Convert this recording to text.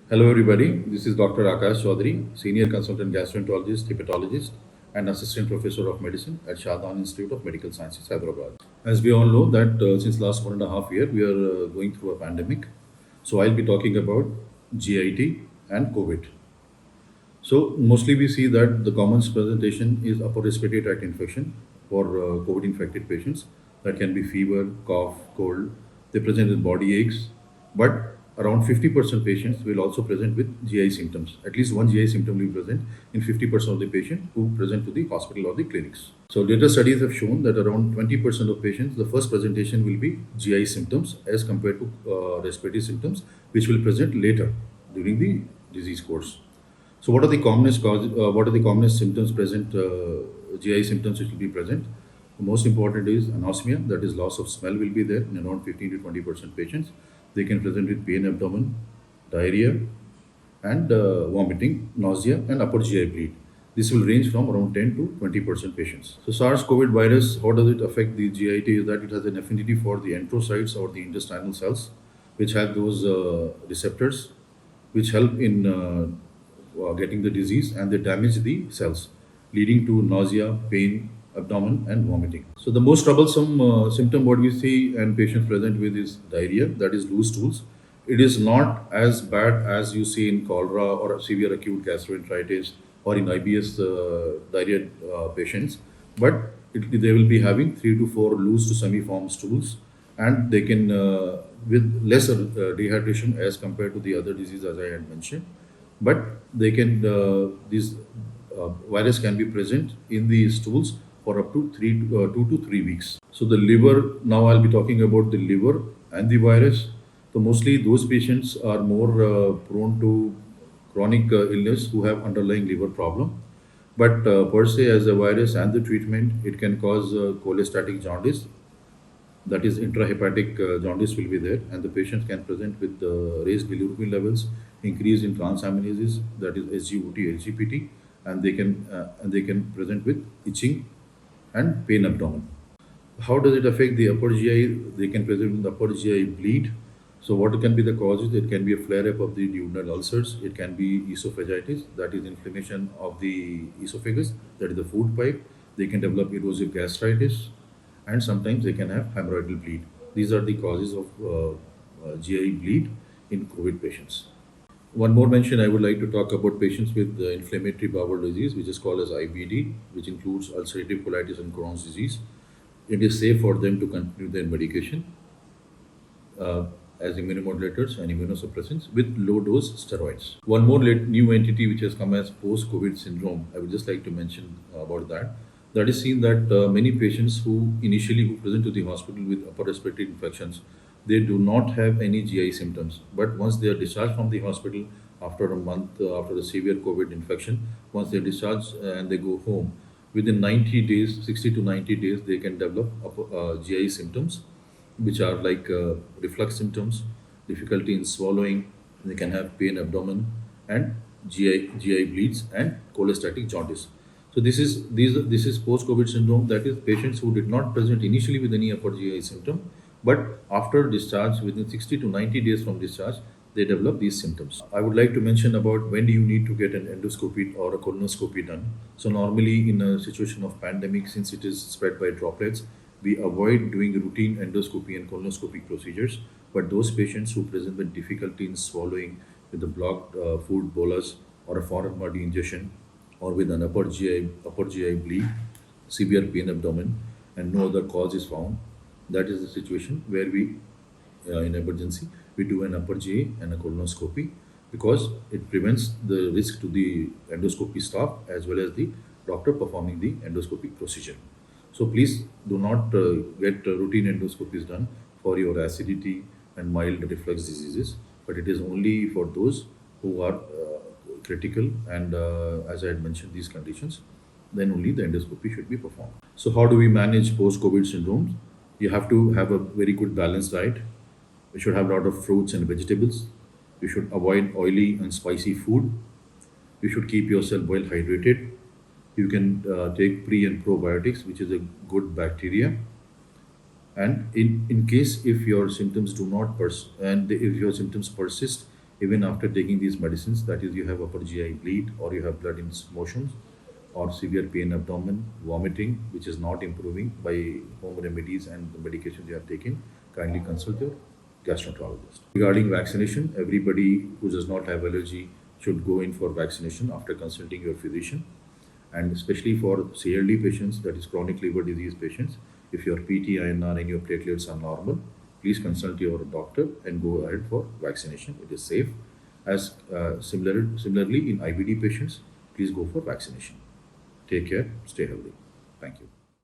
Hello, everybody. This is Dr. Akash Chaudhary, Senior Consultant Gastroenterologist, Hepatologist, and Assistant Professor of Medicine at Shahjahan Institute of Medical Sciences, Hyderabad. As we all know that since last 1.5 years, we are going through a pandemic. So I'll be talking about GIT and COVID. So mostly we see that the common presentation is upper respiratory tract infection for COVID infected patients. That can be fever, cough, cold. They present with body aches, but around 50% patients will also present with GI symptoms. At least one GI symptom will present in 50% of the patients who present to the hospital or the clinics. So later studies have shown that around 20% of patients, the first presentation will be GI symptoms as compared to respiratory symptoms, which will present later during the disease course. So, what are the commonest causes? What are the commonest symptoms present? GI symptoms which will be present. The most important is anosmia, that is loss of smell, will be there in around 15 to 20% patients. They can present with pain abdomen, diarrhea, and vomiting, nausea, and upper GI bleed. This will range from around 10 to 20% patients. So SARS-CoV virus, how does it affect the GIT? Is that it has an affinity for the enterocytes or the intestinal cells, which have those receptors, which help in getting the disease, and they damage the cells, leading to nausea, pain, abdomen, and vomiting. So the most troublesome symptom what we see and patients present with is diarrhea, that is loose stools. It is not as bad as you see in cholera or severe acute gastroenteritis or in IBS diarrhea patients, but they will be having 3 to 4 loose to semi-formed stools, and they can with less dehydration as compared to the other disease as I had mentioned, but they can these virus can be present in the stools for up to 2 to 3 weeks. So the liver, now I'll be talking about the liver and the virus. So mostly those patients are more prone to chronic illness who have underlying liver problem. But per se, as a virus and the treatment, it can cause cholestatic jaundice, that is intrahepatic jaundice will be there, and the patient can present with raised bilirubin levels, increase in transaminases, that is SGOT, SGPT, and they can present with itching and pain abdomen. How does it affect the upper GI? They can present with upper GI bleed. So what can be the causes? It can be a flare-up of the duodenal ulcers. It can be esophagitis, that is inflammation of the esophagus, that is the food pipe. They can develop erosive gastritis, and sometimes they can have hemorrhoidal bleed. These are the causes of GI bleed in COVID patients. One more mention I would like to talk about patients with inflammatory bowel disease, which is called as IBD, which includes ulcerative colitis and Crohn's disease. It is safe for them to continue their medication uh, as immunomodulators and immunosuppressants with low dose steroids. One more new entity which has come as post COVID syndrome, I would just like to mention about that. That is seen that many patients who present to the hospital with upper respiratory infections, they do not have any GI symptoms. But once they are discharged from the hospital after a month after the severe COVID infection, once they are discharged and they go home, within 90 days, 60 to 90 days, they can develop GI symptoms, which are like reflux symptoms, difficulty in swallowing. They can have pain abdomen and GI bleeds and cholestatic jaundice. So this is post-COVID syndrome. That is patients who did not present initially with any upper GI symptom, but after discharge, within 60 to 90 days from discharge, they develop these symptoms. I would like to mention about when do you need to get an endoscopy or a colonoscopy done. So normally in a situation of pandemic, since it is spread by droplets, we avoid doing routine endoscopy and colonoscopic procedures. But those patients who present with difficulty in swallowing, with a blocked food bolus or a foreign body ingestion, or with an upper GI bleed, severe pain abdomen, and no other cause is found, that is the situation where we, in emergency, we do an upper GI and a colonoscopy, because it prevents the risk to the endoscopy staff as well as the doctor performing the endoscopic procedure. So please do not get routine endoscopies done for your acidity and mild reflux diseases, but it is only for those who are critical, and as I had mentioned these conditions, then only the endoscopy should be performed. So how do we manage post-COVID syndromes? You have to have a very good balanced diet. You should have a lot of fruits and vegetables. You should avoid oily and spicy food. You should keep yourself well hydrated. You can take pre and probiotics, which is a good bacteria. And in case if your symptoms do not if your symptoms persist Even after taking these medicines, that is, you have upper GI bleed, or you have blood in motions, or severe pain abdomen, vomiting, which is not improving by home remedies and the medications you have taken, kindly consult your gastroenterologist. Regarding vaccination, everybody who does not have allergy should go in for vaccination after consulting your physician. And especially for CLD patients, that is chronic liver disease patients, if your PT-INR and your platelets are normal, please consult your doctor and go ahead for vaccination. It is safe. As similarly in IBD patients, please go for vaccination. Take care, stay healthy. Thank you.